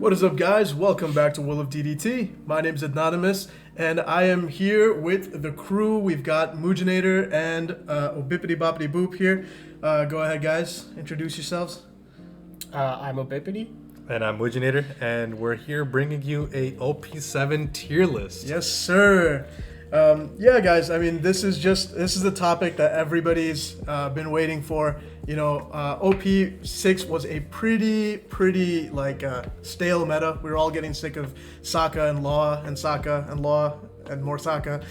What is up, guys? Welcome back to Will of DDT. My name's Anonymous, and I am here with the crew. We've got Mujinator and Obippity Boppity Boop here. Go ahead, guys. Introduce yourselves. I'm Obippity. And I'm Mujinator, and we're here bringing you a OP7 tier list. Yes, sir. Yeah, guys. I mean, this is the topic that everybody's been waiting for. You know, OP6 was a pretty stale meta. We were all getting sick of Sokka and Law and Sokka and Law and more Sokka.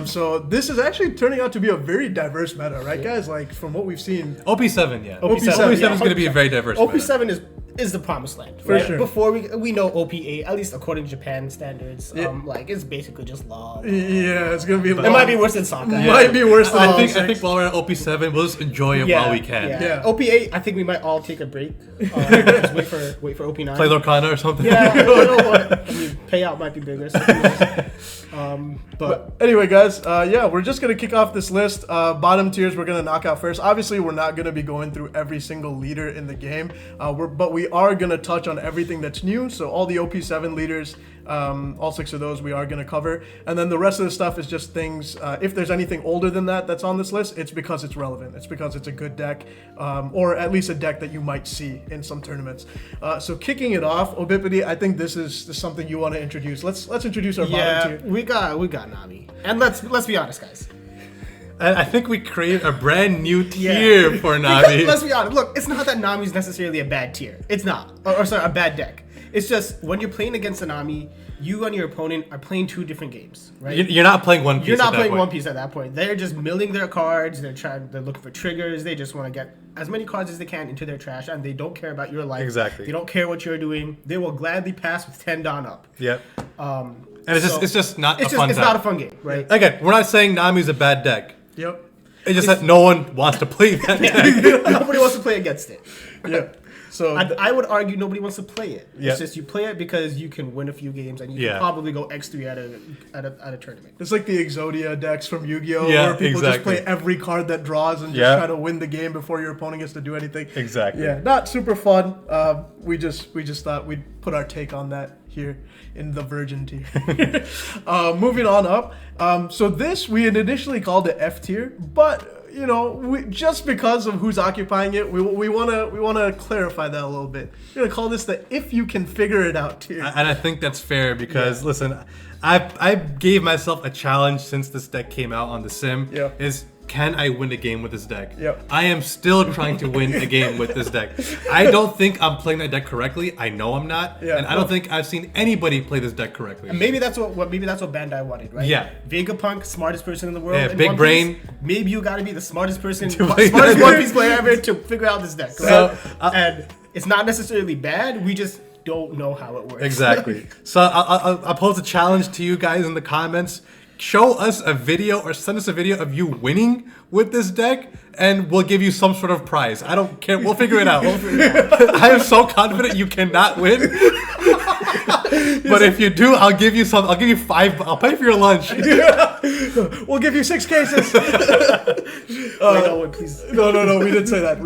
So this is actually turning out to be a very diverse meta, right, guys? Like from what we've seen. OP7, yeah. OP7 is going to be a very diverse OP7 meta. is the promised land. For right? sure. Before we know OP8, at least according to Japan standards, Yeah. it's basically just law. Yeah, it's gonna be. It might be worse than Sokka. Yeah. Might be worse than. I think while we're at OP7, we'll just enjoy it while we can. Yeah. OP8, I think we might all take a break. Just wait for OP9. Play Lorcana or something. Yeah, you know what? I mean, payout might be bigger. So but anyway, guys, we're just gonna kick off this list. Bottom tiers we're gonna knock out first. Obviously, we're not gonna be going through every single leader in the game. But we are gonna touch on everything that's new. So all the OP7 leaders, all 6 of those we are gonna cover, and then the rest of the stuff is just things. If there's anything older than that that's on this list, it's because it's relevant. It's because it's a good deck, or at least a deck that you might see in some tournaments. So kicking it off, Obippity, I think this is something you want to introduce. Let's introduce our bottom tier. we got Nami, and let's be honest, guys. And I think we created a brand new tier for Nami. Because, let's be honest. Look, it's not that Nami's necessarily a bad tier. It's not. Or sorry, a bad deck. It's just when you're playing against a Nami, you and your opponent are playing 2 different games, right? You're not playing one piece. You're not playing point. one piece at that point. They're just milling their cards. They're looking for triggers. They just want to get as many cards as they can into their trash, and they don't care about your life. Exactly. They don't care what you're doing. They will gladly pass with 10 Dawn up. Yep. And it's just not a fun time. It's not a fun game, right? Again, we're not saying Nami's a bad deck. Yep. It's just that no one wants to play that deck. Nobody wants to play against it. Yeah. So I would argue nobody wants to play it. Yeah. It's just you play it because you can win a few games and you can probably go X3 at a tournament. it's like the Exodia decks from Yu-Gi-Oh, Yeah, where people just exactly. play every card that draws and just Yeah. try to win the game before your opponent gets to do anything. Exactly. Yeah, not super fun. We just thought we'd put our take on that here in the Virgin tier. Moving on up. So this we had initially called it F tier, but you know, just because of who's occupying it, we wanna clarify that a little bit. We're gonna call this the if you can figure it out tier. And I think that's fair because listen, I gave myself a challenge since this deck came out on the sim. Yeah. Is can I win a game with this deck? Yep. I am still trying to win a game with this deck. I don't think I'm playing that deck correctly. I know I'm not. Yeah. And I don't think I've seen anybody play this deck correctly. And maybe that's what Bandai wanted, right? Yeah. Vegapunk, smartest person in the world. Yeah, in big One Piece. brain. Maybe you gotta be the smartest person, play smartest that One deck. Piece player ever to figure out this deck. So, Right? And it's not necessarily bad. We just don't know how it works. Exactly. So I'll pose a challenge to you guys in the comments. Show us a video or send us a video of you winning with this deck, and we'll give you some sort of prize. I don't care. We'll figure it out. I am so confident you cannot win. But if you do, I'll give you some. I'll give you 5. I'll pay for your lunch. We'll give you 6 cases. Please. No, we didn't say that.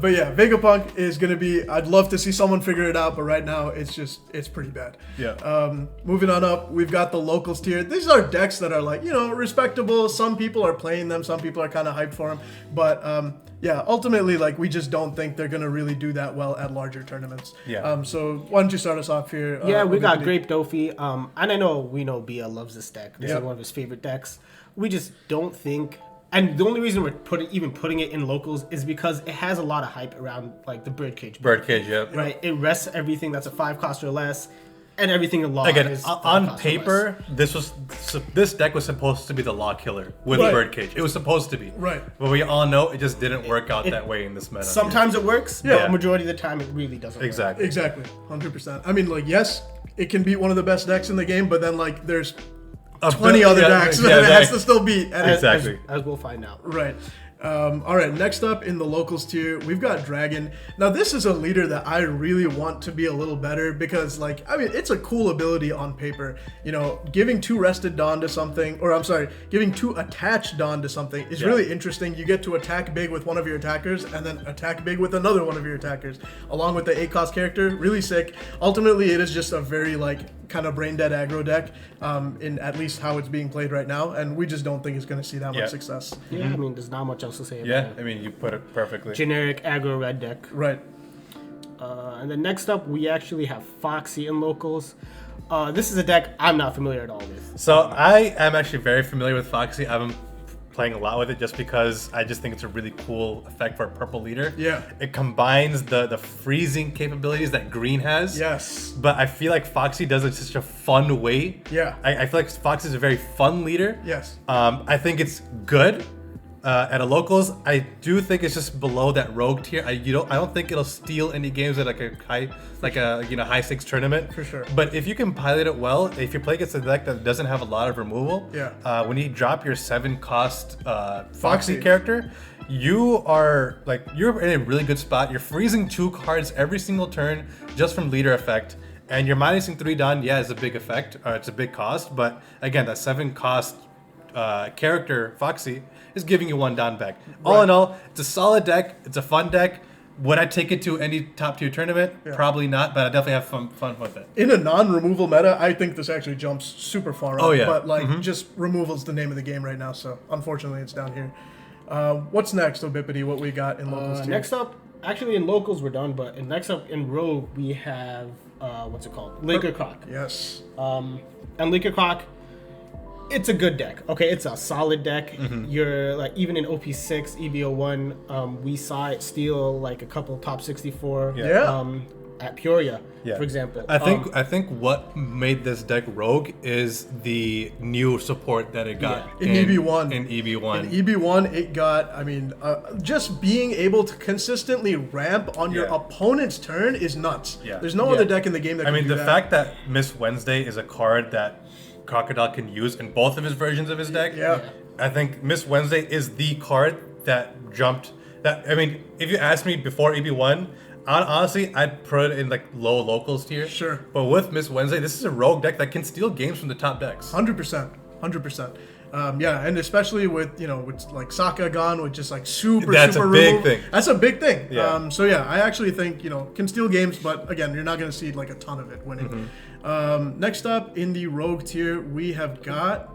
But yeah, Vegapunk is gonna be. I'd love to see someone figure it out, but right now it's pretty bad. Yeah. Moving on up, we've got the locals tier. These are decks that are like, you know, respectable. Some people are playing them. Some people are kind of hyped for them. But yeah, ultimately, like, we just don't think they're gonna really do that well at larger tournaments. Yeah. So why don't you start us off here? Yeah, we got Obippity? Grape Dofi. And I know we know Bia loves this deck. This is one of his favorite decks. We just don't think. And the only reason we're putting it in locals is because it has a lot of hype around like the Birdcage. Birdcage, yep. Right? It rests everything that's a 5 cost or less, and everything in law Again, is 5 on cost or paper, this deck was supposed to be the law killer with Right. Birdcage. It was supposed to be. Right. But we all know it just didn't work out that way in this meta. less. Sometimes it works, Yeah. but majority of the time it really doesn't work. Exactly. Exactly, 100%. I mean, like, yes, it can beat one of the best decks in the game, but then like there's 20 other decks that it has to still beat. And Exactly. As we'll find out. Right. All right, next up in the locals tier, we've got Dragon. Now, this is a leader that I really want to be a little better because, like, I mean, it's a cool ability on paper. You know, giving 2 rested Dawn to something, or I'm sorry, giving 2 attached Dawn to something is really interesting. You get to attack big with one of your attackers and then attack big with another one of your attackers, along with the 8 cost character. Really sick. Ultimately, it is just a very, like, kind of brain dead aggro deck in at least how it's being played right now, and we just don't think it's going to see that much success. Yeah, I mean, there's not much else to say about it. I mean, you put it perfectly. Generic aggro red deck. Right. And then next up, we actually have Foxy in locals. This is a deck I'm not familiar at all with. So I am actually very familiar with Foxy. I've been playing a lot with it just because I just think it's a really cool effect for a purple leader. Yeah. It combines the freezing capabilities that green has. Yes. But I feel like Foxy does it in such a fun way. Yeah. I feel like Foxy is a very fun leader. Yes. I think it's good. At a locals, I do think it's just below that rogue tier. I don't think it'll steal any games at like a high stakes tournament. For sure. But if you can pilot it well, if you play against a deck that doesn't have a lot of removal, when you drop your 7 cost Foxy character, you're in a really good spot. You're freezing 2 cards every single turn just from leader effect. And you're minusing 3 Dawn, is a big effect. It's a big cost, but again, that 7 cost character Foxy is giving you 1 Dawn back. All in all, it's a solid deck. It's a fun deck. Would I take it to any top tier tournament? Probably not, but I definitely have fun with it. In a non-removal meta, I think this actually jumps super far up. Oh, yeah. But like, just removal's the name of the game right now, so unfortunately it's down here. What's next, Obipity? What we got in locals tier? Next up, actually in locals we're done, but next up in rogue we have what's it called? Liquor Croc. Yes. And Liquor Croc, it's a good deck. Okay, it's a solid deck. You're like, even in OP6, EBO1, we saw it steal like a couple top 64 at Peoria, for example. I think what made this deck rogue is the new support that it got in EB1. In EB1. In EB1, it got, I mean, just being able to consistently ramp on your opponent's turn is nuts. There's no other deck in the game that can do that. I mean, the fact that Miss Wednesday is a card that Crocodile can use in both of his versions of his deck. I think Miss Wednesday is the card that jumped. I mean, if you asked me before EB1, honestly, I'd put it in like low locals tier. Sure. But with Miss Wednesday, this is a rogue deck that can steal games from the top decks. 100%. And especially with with like Sokka gone with just like super That's a big thing. That's a big thing. Yeah. I actually think can steal games, but again, you're not going to see like a ton of it winning. Next up in the rogue tier, we have got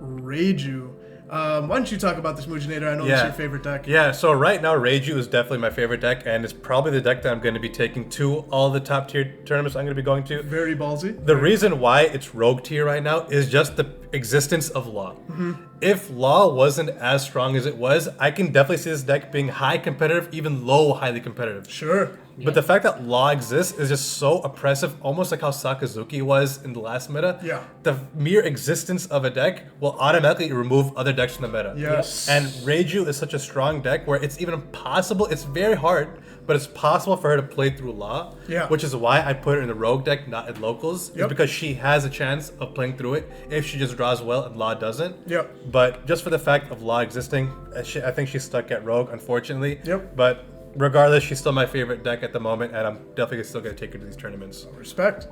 Reiju. Why don't you talk about this Mujinator? I know this is your favorite deck. Yeah, so right now Reiju is definitely my favorite deck, and it's probably the deck that I'm going to be taking to all the top tier tournaments I'm going to be going to. Very ballsy. The reason why it's rogue tier right now is just the existence of Law. If Law wasn't as strong as it was, I can definitely see this deck being high competitive, even low highly competitive. Sure. But the fact that Law exists is just so oppressive, almost like how Sakazuki was in the last meta. Yeah. The mere existence of a deck will automatically remove other decks from the meta. Yes. And Reiju is such a strong deck where it's even possible, it's very hard, but it's possible for her to play through Law. Yeah. Which is why I put her in the rogue deck, not in locals. It's because she has a chance of playing through it if she just draws well and Law doesn't. Yep. But just for the fact of Law existing, I think she's stuck at rogue, unfortunately. Yep. But regardless, she's still my favorite deck at the moment, and I'm definitely still going to take her to these tournaments. Respect.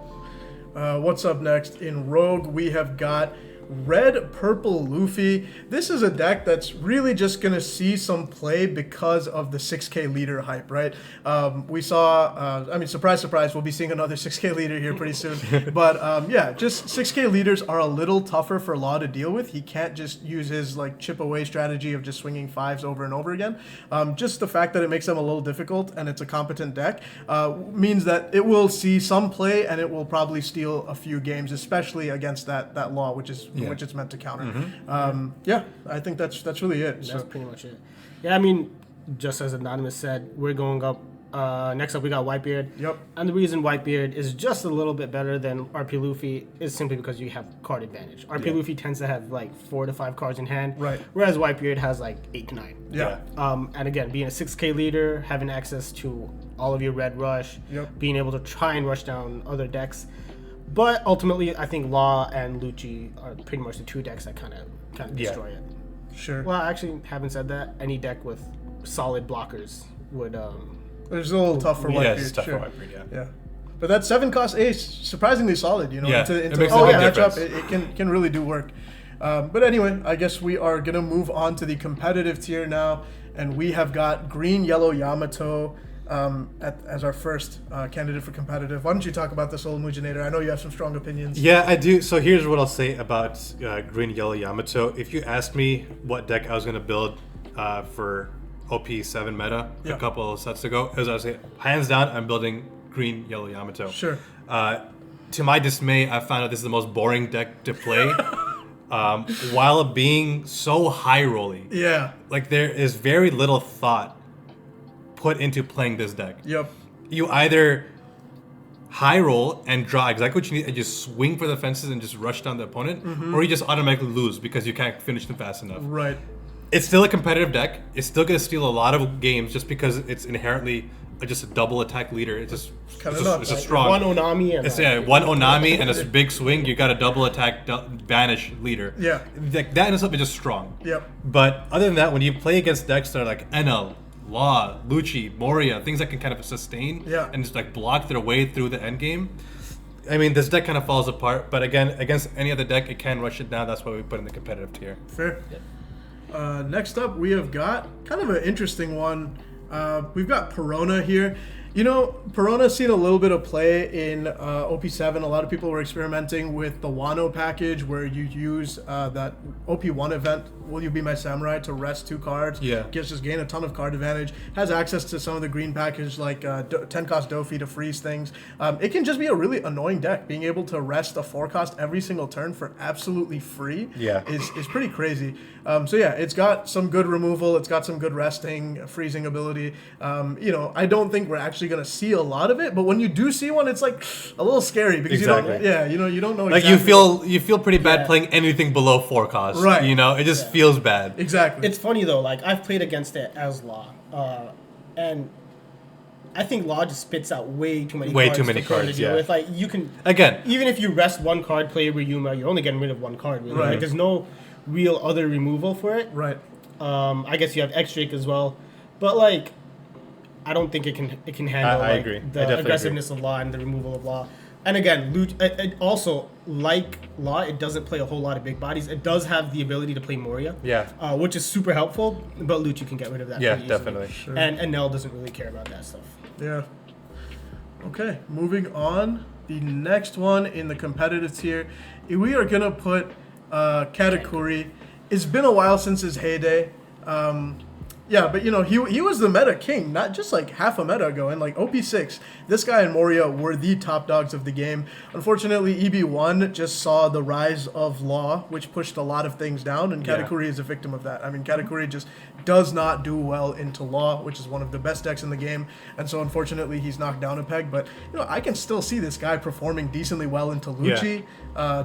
What's up next? In Rogue, we have got Red Purple Luffy. This is a deck that's really just going to see some play because of the 6K leader hype, right? We saw, surprise, surprise, we'll be seeing another 6K leader here pretty soon. But just 6K leaders are a little tougher for Law to deal with. He can't just use his like chip away strategy of just swinging 5s over and over again. Just the fact that it makes them a little difficult and it's a competent deck means that it will see some play and it will probably steal a few games, especially against that Law, which it's meant to counter. I think that's really it. That's pretty much it. Yeah, I mean, just as Anonymous said, we're going up. Next up, we got Whitebeard. Yep. And the reason Whitebeard is just a little bit better than RP Luffy is simply because you have card advantage. RP Luffy tends to have like 4 to 5 cards in hand, right? Whereas Whitebeard has like 8 to 9. Yeah. And again, being a 6K leader, having access to all of your red rush, being able to try and rush down other decks. But ultimately, I think Law and Lucci are pretty much the 2 decks that kind of destroy it. Sure. Well, actually, having said that, any deck with solid blockers would. It's a little tough for Whitebeard. Yeah, it's tough sure. for Whitebeard, yeah. Yeah. But that 7-cost ace, surprisingly solid, you know, Yeah, into it a makes a matchup, big difference. it can really do work. But anyway, I guess we are going to move on to the competitive tier now, and we have got green, yellow Yamato as our first candidate for competitive. Why don't you talk about this, old Mujinator? I know you have some strong opinions. Yeah, I do. So here's what I'll say about green, yellow Yamato. If you asked me what deck I was going to build for OP7 meta Yeah. a couple of sets ago, as I was saying, hands down, I'm building green, yellow Yamato. Sure. To my dismay, I found out this is the most boring deck to play, while being so high rolly. Yeah. Like there is very little thought put into playing this deck. Yep. You either high roll and draw exactly what you need and just swing for the fences and just rush down the opponent, or you just automatically lose because you can't finish them fast enough. Right. It's still a competitive deck. It's still going to steal a lot of games just because it's inherently just a double attack leader. It's just Kinda nuts. it's a strong One Onami and It's one Onami and a big swing. You got a double attack banish leader. Yeah. Like that in itself is just strong. Yep. But other than that, when you play against decks that are like NL, Law, Lucci, Moria, things that can kind of sustain Yeah. and just like block their way through the end game. I mean, this deck kind of falls apart. But again, against any other deck, it can rush it down. That's why we put in the competitive tier. Fair. Next up, we have got kind of an interesting one. We've got Perona here. You know, Perona's seen a little bit of play in OP7. A lot of people were experimenting with the Wano package where you use that OP1 event, Will You Be My Samurai, to rest 2 cards. Yeah. Just gain a ton of card advantage. Has access to some of the green package like 10-cost Dofi to freeze things. It can just be a really annoying deck. Being able to rest a 4-cost every single turn for absolutely free is pretty crazy. So yeah, it's got some good removal. It's got some good resting, freezing ability. You know, I don't think we're actually going to see a lot of it, but when you do see one, it's like a little scary because Exactly. you don't know Like exactly. you feel pretty bad Yeah. playing anything below 4 costs. Right. You know, it just feels bad. Exactly. It's funny though, like I've played against it as Law, and I think Law just spits out way too many cards many for Perona to cards, deal yeah. with. Like you can Again. even if you rest one card, play Ryuma, you're only getting rid of one card. Really. Right. Like there's no real other removal for it. right. I guess you have X-Drake as well, but like I don't think it can handle I like, agree. I the definitely aggressiveness of Law and the removal of Law. And again, it also, like Law, it doesn't play a whole lot of big bodies. It does have the ability to play Moria, Yeah. which is super helpful, but Lucci can get rid of that Yeah, pretty easily. definitely. Sure. And Nell doesn't really care about that stuff. Yeah. Okay, moving on. The next one in the competitive tier, we are gonna put Katakuri. It's been a while since his heyday. Yeah, but you know, he was the meta king, not just like half a meta ago. And like OP6, this guy and Moria were the top dogs of the game. Unfortunately, EB1 just saw the rise of Law, which pushed a lot of things down, and Katakuri is a victim of that. I mean, Katakuri just does not do well into Law, which is one of the best decks in the game. And so unfortunately, he's knocked down a peg. But you know, I can still see this guy performing decently well into Lucci,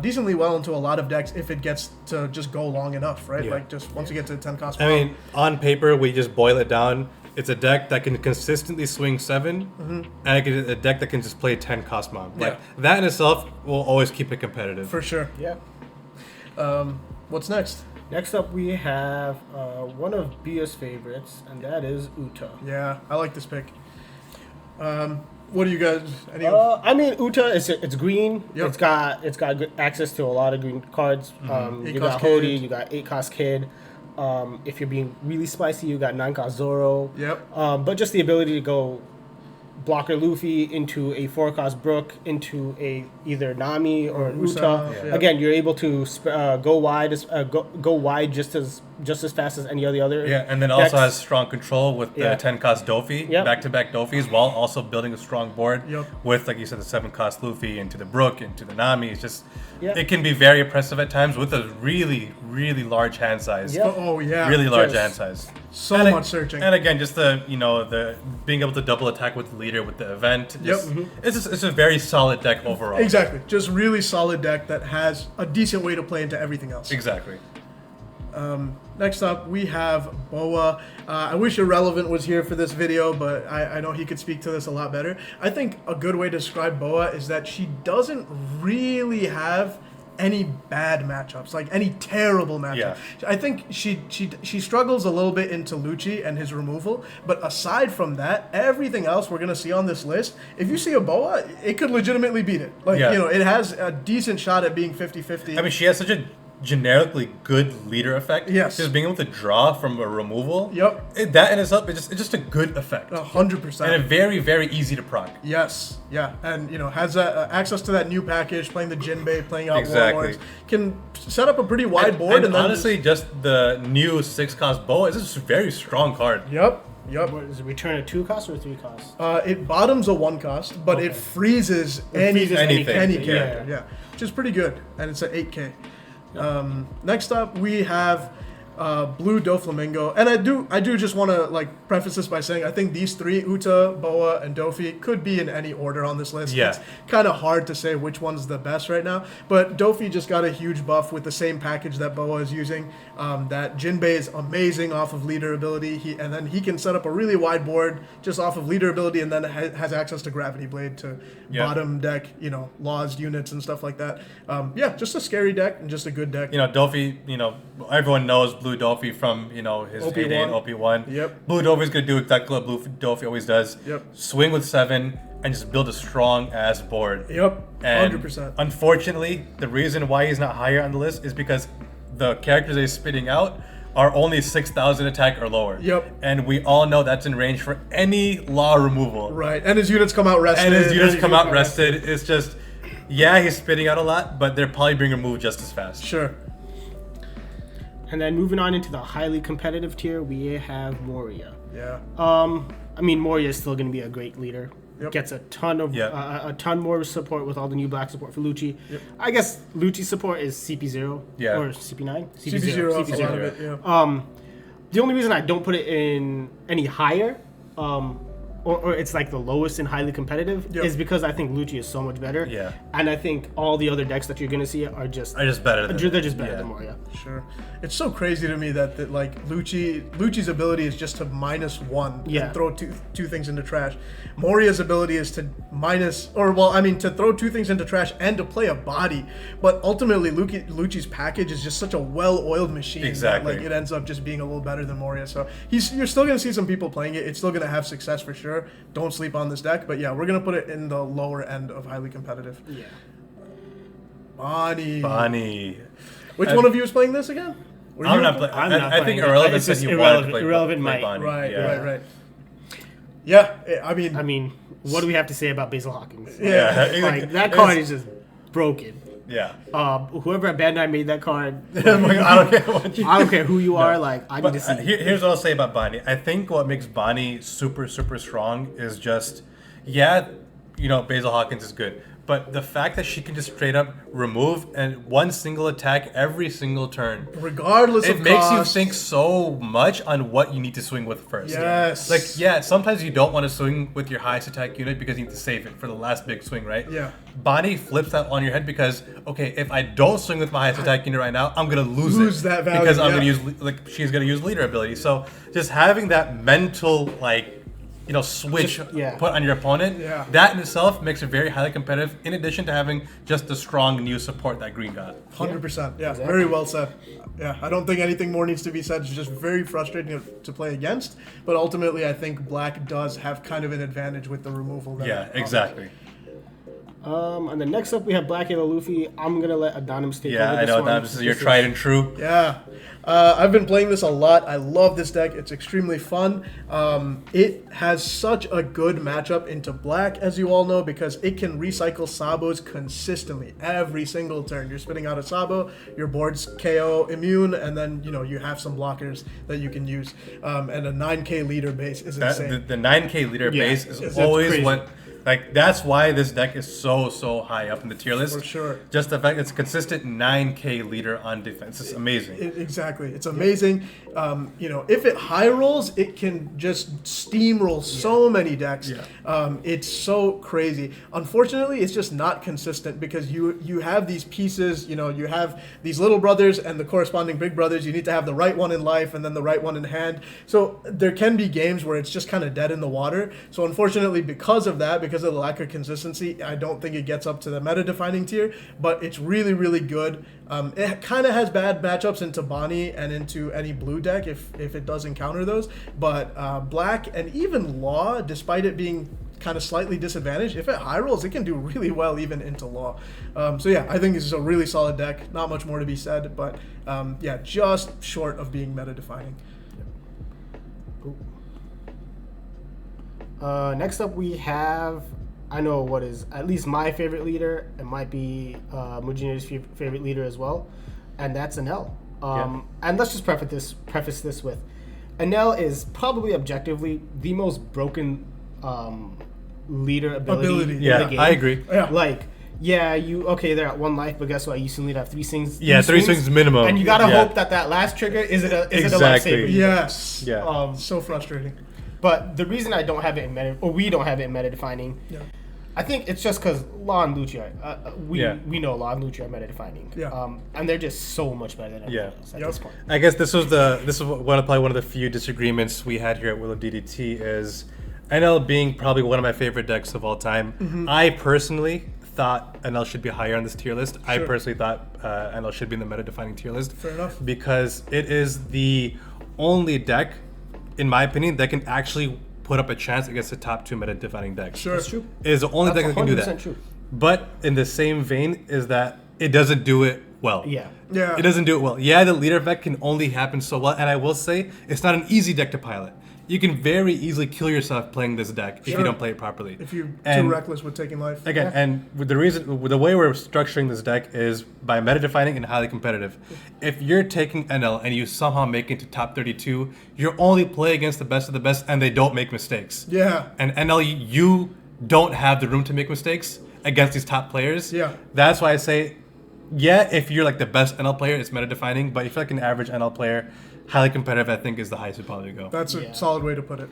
decently well into a lot of decks if it gets to just go long enough, right? Yeah. Like just once you get to 10 cost. I mean, on paper, we just boil it down. It's a deck that can consistently swing 7, and a deck that can just play 10 cost mob. Like that in itself will always keep it competitive. For sure. Yeah. What's next? Next up, we have one of Bia's favorites, and that is Uta. Yeah, I like this pick. What do you guys? I mean, Uta it's green. Yep. It's got good access to a lot of green cards. You 8 got cost Hody, Kid. you got 8 cost Kid. If you're being really spicy, you got 9 cost Zoro. Yep. But just the ability to go blocker Luffy into a 4 cost Brook into a either Nami or an Usopp, Uta. yeah. Again, you're able to go wide go wide just as fast as any of the other. Yeah, and then decks. also has strong control with the Yeah. 10 cost Dofi, Yep. back-to-back Dofis, while also building a strong board Yep. with, like you said, the 7 cost Luffy into the Brook, into the Nami. It's just, Yeah. it can be very oppressive at times with a really, really large hand size. Yeah. Oh yeah. Really large Just hand size. So And much searching. And again, just the being able to double attack with the leader with the event. Just, it's a very solid deck overall. Exactly. Just really solid deck that has a decent way to play into everything else. Exactly. Next up, we have Boa. I wish Irrelevant was here for this video, but I know he could speak to this a lot better. I think a good way to describe Boa is that she doesn't really have any bad matchups, like any terrible matchup. Yeah. I think she struggles a little bit into Lucci and his removal, but aside from that, everything else we're gonna see on this list, if you see a Boa, it could legitimately beat it. Like, Yeah. you know, it has a decent shot at being 50-50. I mean, she has such a generically good leader effect. Yes. Just being able to draw from a removal. Yep. That in itself, it's just a good effect. 100%. And a very, very easy to proc. Yes, yeah, and you know has access to that new package, playing the Jinbei, playing out Exactly. Warlords, can set up a pretty wide board, And then honestly, just the new 6-cost bow is just a very strong card. Yep. What, is it return a 2 cost or a 3 cost? It bottoms a 1 cost, but it freezes any anything. any Yeah. character, yeah, which is pretty good, and it's at 8K. Next up, we have Blue Doflamingo, and I do just want to like preface this by saying I think these three, Uta, Boa, and Dofi, could be in any order on this list. Yeah. It's kind of hard to say which one's the best right now, but Dofi just got a huge buff with the same package that Boa is using. That Jinbei is amazing off of leader ability, and then he can set up a really wide board just off of leader ability, and then has access to Gravity Blade to bottom deck, you know, Laws units and stuff like that. Yeah, just a scary deck and just a good deck. You know, Dofi, you know, everyone knows Blue Dofi from, you know, his OP1. heyday in OP1. Yep. Blue Dofi's going to do exactly what Blue Dofi always does. Yep. Swing with 7 and just build a strong ass board. Yep, And 100%. unfortunately, the reason why he's not higher on the list is because the characters that he's spitting out are only 6,000 attack or lower. Yep. And we all know that's in range for any law removal. Right, and his units come out rested. And his units come out rested. It's just, yeah, he's spitting out a lot, but they're probably being removed just as fast. Sure. And then moving on into the highly competitive tier, we have Moria. Yeah. I mean, Moria is still going to be a great leader. Yep. Gets a ton of a ton more support with all the new black support for Lucci. Yep. I guess Lucci support is CP0 Yeah. or CP9. CP0 off a lot of it, yeah. The only reason I don't put it in any higher, or it's like the lowest in highly competitive, Yep. is because I think Lucci is so much better. Yeah. And I think all the other decks that you're gonna see are just better than they're just better than Moria. Sure. It's so crazy to me that like Lucci's ability is just to -1 Yeah. and throw two things into trash. Moria's ability is to to throw 2 things into trash and to play a body. But ultimately, Lucci's package is just such a well-oiled machine. Exactly. That, like, it ends up just being a little better than Moria. So you're still gonna see some people playing it. It's still gonna have success for sure. Don't sleep on this deck. But yeah, we're gonna put it in the lower end of highly competitive. Yeah. Bonnie. Which one of you is playing this again? Were I'm you- not playing. I'm not I think playing it. Irrelevant It's said just he wanted to play Irrelevant play might. Bonnie. Right, Yeah. right. Yeah, I mean, What do we have to say about Basil Hawkins? yeah. Like, that card is just broken. Yeah. Whoever at Bandai made that card, I don't care what you I don't care who you are. Like, I need But to see. here's what I'll say about Bonnie. I think what makes Bonnie super, super strong is just, Basil Hawkins is good. But the fact that she can just straight up remove and one single attack every single turn. Regardless of It makes you cost. think so much on what you need to swing with first. Yes. Like, yeah, sometimes you don't want to swing with your highest attack unit because you need to save it for the last big swing, right? Yeah. Bonnie flips that on your head because, okay, if I don't swing with my highest attack unit right now, I'm going to lose Lose it. that value, Because I'm yeah. going to use, she's going to use leader ability. So just having that mental, switch put on your opponent, Yeah. that in itself makes it very highly competitive, in addition to having just the strong new support that green got. 100%. Yeah, very well said. Yeah, I don't think anything more needs to be said. It's just very frustrating to play against. But ultimately, I think black does have kind of an advantage with the removal. Yeah, exactly. And then next up we have Black Yellow Luffy. I'm gonna let Adonimus take Yeah, over I this know one. that this is your tried and true. Yeah. I've been playing this a lot. I love this deck. It's extremely fun. It has such a good matchup into black, as you all know, because it can recycle Sabos consistently every single turn. You're spitting out a Sabo, your board's KO immune, and then you have some blockers that you can use. And a 9K leader base is insane. The 9K leader base is it's always crazy. what. That's why this deck is so high up in the tier list. For sure. Just the fact it's a consistent 9K leader on defense. It's amazing. Exactly. It's amazing. If it high rolls, it can just steamroll so many decks. Yeah. It's so crazy. Unfortunately, it's just not consistent because you have these pieces, you have these little brothers and the corresponding big brothers. You need to have the right one in life and then the right one in hand. So there can be games where it's just kind of dead in the water. So unfortunately, because of that, because because of the lack of consistency, I don't think it gets up to the meta-defining tier, but it's really, really good. It kind of has bad matchups into Bonnie and into any blue deck if it does encounter those, but black and even Law, despite it being kind of slightly disadvantaged, if it high rolls, it can do really well even into Law. So yeah, I think this is a really solid deck. Not much more to be said, but yeah, just short of being meta-defining. Next up, we have, I know what is at least my favorite leader. It might be Mujinir's favorite leader as well, and that's Enel. And let's just preface this with, Enel is probably objectively the most broken leader ability in the game. I agree. Yeah. Like, they're at 1 life, but guess what? You still need to have 3 swings. Yeah, 3 swings minimum. And you gotta hope that last trigger isn't a lifesaver. Yes. Yeah. So frustrating. But the reason I don't have it in meta, or we don't have it in meta defining, I think it's just because Law and Lucia, we know Law and Lucia are meta defining. Yeah. And they're just so much better than everyone else at this point. I guess this is probably one of the few disagreements we had here at Will of DDT is NL being probably one of my favorite decks of all time. Mm-hmm. I personally thought NL should be higher on this tier list. Sure. I personally thought NL should be in the meta defining tier list. Fair enough. Because it is the only deck, in my opinion, that can actually put up a chance against the top 2 meta defining decks. Sure. That's true. It is the only That's deck that can do 100% that. true. But in the same vein is that it doesn't do it well. Yeah. Yeah. It doesn't do it well. Yeah, the leader effect can only happen so well, and I will say it's not an easy deck to pilot. You can very easily kill yourself playing this deck if you don't play it properly. If you're too reckless with taking life. Again, and the way we're structuring this deck is by meta defining and highly competitive. If you're taking NL and you somehow make it to top 32, you're only playing against the best of the best, and they don't make mistakes. Yeah. And NL, you don't have the room to make mistakes against these top players. Yeah. That's why I say, if you're like the best NL player, it's meta defining. But if you're like an average NL player, highly competitive, I think, is the highest would probably go. That's a solid way to put it.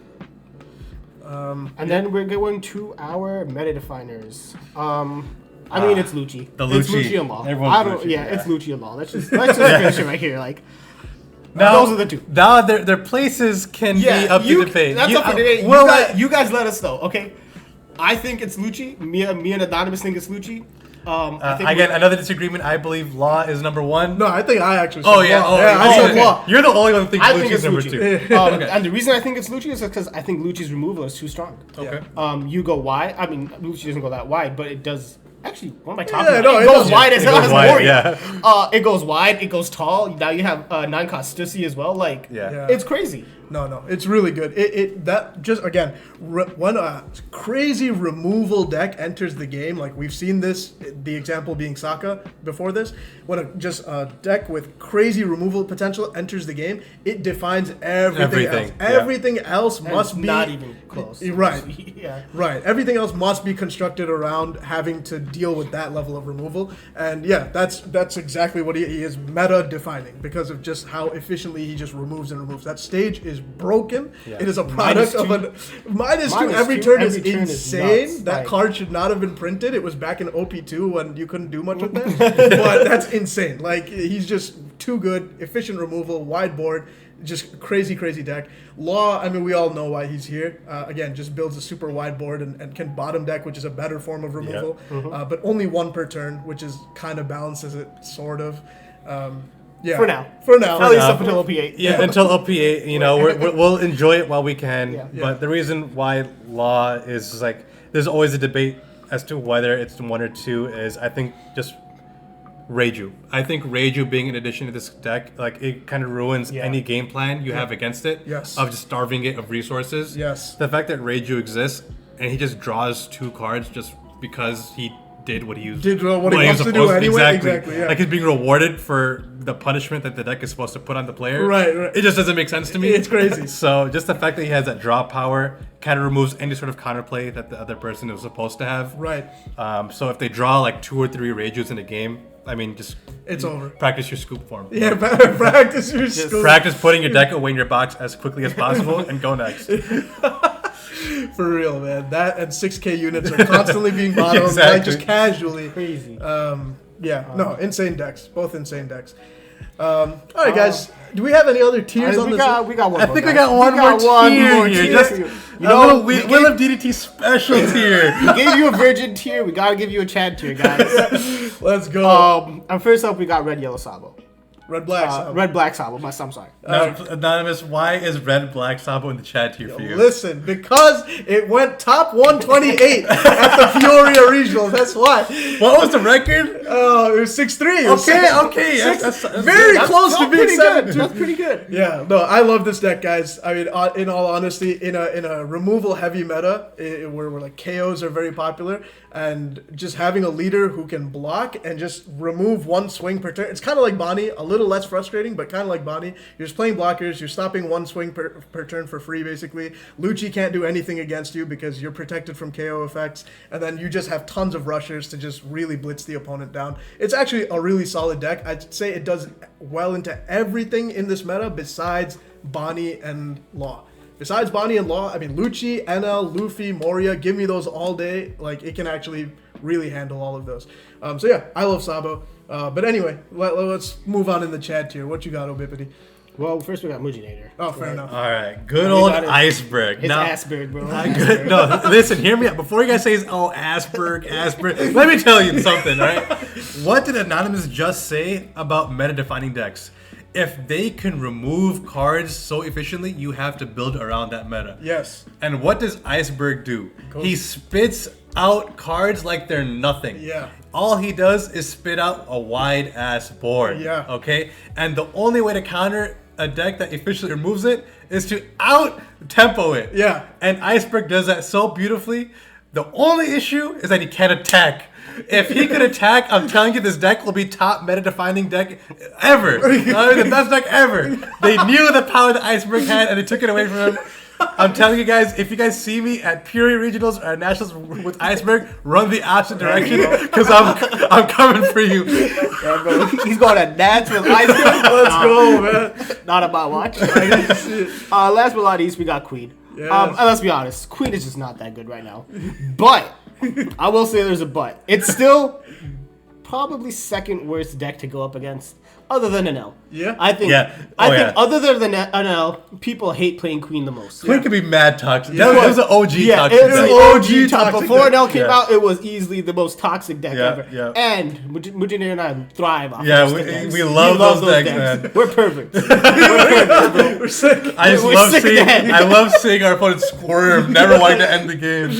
And then we're going to our meta definers. I mean, it's Lucci. It's Lucci. Lucci and Law. Everyone's Lucci, it's Lucci and Law. Let's just finish it right here. Like, Now, those are the 2. Now their places can be up to debate. That's up for debate. You guys let us know, okay? I think it's Lucci. Me and Anonymous think it's Lucci. I think another disagreement. I believe Law is number 1. No, I think I actually said Oh yeah, Law. I said Law. You're the only one who thinks I think Lucci's it's number Lucci. 2. Okay. And the reason I think it's Lucci is because I think Lucci's removal is too strong. Okay. You go wide. I mean, Lucci doesn't go that wide, but it does. Actually, one of my top. Yeah, no, it it goes does. wide as It hell goes as wide, Warrior. yeah. It goes wide. It goes tall. Now you have 9 cost Stussy as well. Like, Yeah. it's crazy. No, it's really good. That just again, when a crazy removal deck enters the game, like we've seen this, the example being Saka before this, when a deck with crazy removal potential enters the game, it defines everything else. Yeah. Everything else And must it's be not even close. Right. Yeah. Right. Everything else must be constructed around having to deal with that level of removal. And yeah, that's exactly what he is meta defining because of just how efficiently he just removes and removes. That stage is broken. Yeah. It is a product of a minus 2 every 2 turn is every turn is insane. nuts. That Like- card should not have been printed. It was back in OP2 when you couldn't do much with that. But that's insane. Like he's just too good. Efficient removal, wide board. Just crazy deck. Law, I mean, we all know why he's here. Again, just builds a super wide board and can bottom deck, which is a better form of removal. But only 1 per turn, which is kind of balances it, sort of. Yeah. For now. At least up until OP8. Yeah, until OP8, we'll enjoy it while we can. Yeah. But the reason why Law is like, there's always a debate as to whether it's 1 or 2 is, I think, just Reiju. I think Reiju being an addition to this deck, like it kind of ruins any game plan you have against it. Yes. Of just starving it of resources. Yes. The fact that Reiju exists and he just draws 2 cards just because he did what he was Did what he wants to do anyway. Exactly, yeah. Like he's being rewarded for the punishment that the deck is supposed to put on the player. Right. It just doesn't make sense to me. It's crazy. So just the fact that he has that draw power kind of removes any sort of counterplay that the other person is supposed to have. Right. So if they draw like 2 or 3 Reijus in a game, I mean, just It's over. practice your scoop form. Yeah, practice your skill. Practice putting your deck away in your box as quickly as possible and go next. For real, man. That and 6K units are constantly being bottomed, like Exactly. just casually. Crazy. Insane decks. Both insane decks. All right, guys. Do we have any other tiers on we this? got one. I think we got one more tier here. Just Will of DDT special tier. We gave you a virgin tier. We gotta give you a Chad tier, guys. Let's go. And first up, we got red, yellow Sabo. Red, black, Sabo. Red, black Sabo. I'm sorry. Anonymous, why is red, black Sabo in the chat tier for you? Listen, because it went top 128 at the Peoria Regionals. That's why. What was the record? Oh, it was 6-3. Okay. That's Very close to being 7-2. That's pretty good. Yeah, no, I love this deck, guys. I mean, in all honesty, in a removal heavy meta, where like KOs are very popular, and just having a leader who can block and just remove one swing per turn, it's kind of like Bonnie, a little less frustrating, but kind of like Bonnie. You're just playing blockers, you're stopping one swing per turn for free, basically. Lucci can't do anything against you because you're protected from KO effects, and then you just have tons of rushers to just really blitz the opponent down. It's actually a really solid deck. I'd say it does well into everything in this meta besides Bonnie and Law. Besides Bonnie and Law, I mean, Lucci, NL, Luffy, Moria, give me those all day. Like, it can actually really handle all of those. So yeah, I love Sabo. But anyway, let's move on in the chat tier. What you got, Obipity? Well, first we got Mujinator. Oh, fair enough. All right, good old Iceberg. It's Asperg, bro. Good. No, listen, hear me out. Before you guys say, Asperg, let me tell you something, all right? What did Anonymous just say about meta-defining decks? If they can remove cards so efficiently, you have to build around that meta. Yes. And what does Iceberg do? He spits out cards like they're nothing. Yeah. All he does is spit out a wide-ass board. Yeah. Okay? And the only way to counter a deck that efficiently removes it is to out-tempo it. Yeah. And Iceberg does that so beautifully. The only issue is that he can't attack. If he could attack, I'm telling you, this deck will be top meta-defining deck ever. The best deck ever. They knew the power that Iceberg had, and they took it away from him. I'm telling you guys, if you guys see me at Peoria Regionals or Nationals with Iceberg, run the opposite direction, because I'm coming for you. Yeah, bro. He's going to Nats with Iceberg. Let's go, man. Not about watch. Last but not least, we got Queen. Yes. And let's be honest, Queen is just not that good right now. But I will say there's a but. It's still probably second worst deck to go up against, other than NL. Yeah. I think. Yeah. I think other than NL, people hate playing Queen the most. Queen could be mad toxic. That was an OG toxic. It was deck. OG toxic. toxic Before deck. NL came out, it was easily the most toxic deck ever. Yeah. And Mujinator and I thrive off Yeah, those we decks. love those decks, man. We're perfect. We're sick. I just We're love sick of seeing. that. I love seeing our opponents squirm, never wanting to end the game.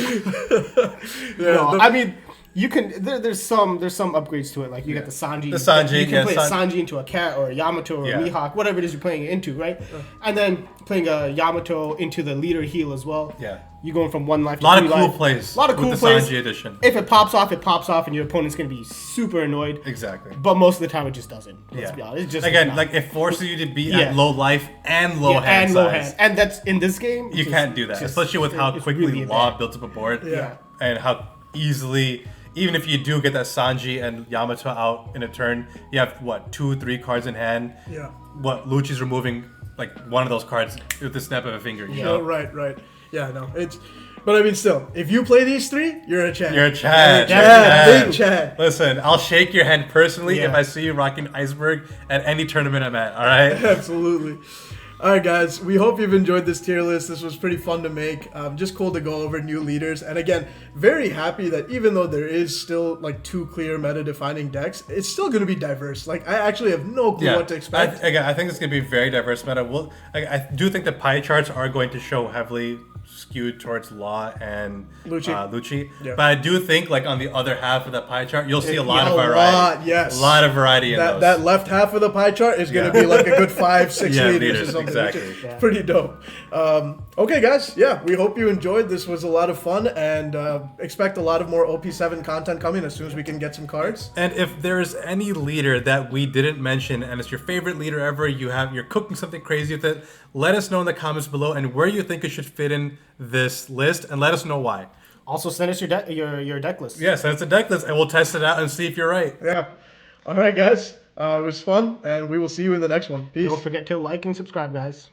No, I mean, you can. There's some upgrades to it. Like you got the Sanji. The Sanji, You can yeah, play a Sanji into a cat or a Yamato or a Mihawk, whatever it is you're playing it into, right? And then playing a Yamato into the leader heal as well. Yeah. You're going from 1 life to A lot 3 of cool life. plays. A lot of cool with the plays. Sanji edition. If it pops off, and your opponent's gonna be super annoyed. Exactly. But most of the time, it just doesn't. Let's be honest. It just Again, not. like it forces you to be Yeah. at low life and low hand and size. low hand, and that's in this game. You can't do that, especially with how quickly Law builds up a board. Yeah. And how easily, even if you do get that Sanji and Yamato out in a turn, you have what, 2-3 cards in hand. Yeah. What Lucci's removing like one of those cards with the snap of a finger. You know? Oh, right. Yeah, no, but I mean, still, if you play these 3, you're a Chad. You're a Chad. Big Chad. Listen, I'll shake your hand personally Yeah. if I see you rocking Iceberg at any tournament I'm at. All right. Absolutely. All right, guys. We hope you've enjoyed this tier list. This was pretty fun to make. Just cool to go over new leaders. And again, very happy that even though there is still like 2 clear meta-defining decks, it's still going to be diverse. Like, I actually have no clue what to expect. I think it's going to be very diverse meta. I do think the pie charts are going to show heavily skewed towards Law and Lucci. Yeah. But I do think like on the other half of that pie chart, you'll see a lot of variety. A lot of variety in those. That left half of the pie chart is going to be like a good 5-6 leaders or something. Exactly. Which is pretty dope. Okay, guys. Yeah, we hope you enjoyed. This was a lot of fun, and expect a lot of more OP7 content coming as soon as we can get some cards. And if there's any leader that we didn't mention and it's your favorite leader ever, you're cooking something crazy with it, let us know in the comments below and where you think it should fit in this list, and let us know why. Also, send us your deck list. Yeah, send us a deck list and we'll test it out and see if you're right. Yeah. All right, guys. It was fun, and we will see you in the next one. Peace. Don't forget to like and subscribe, guys.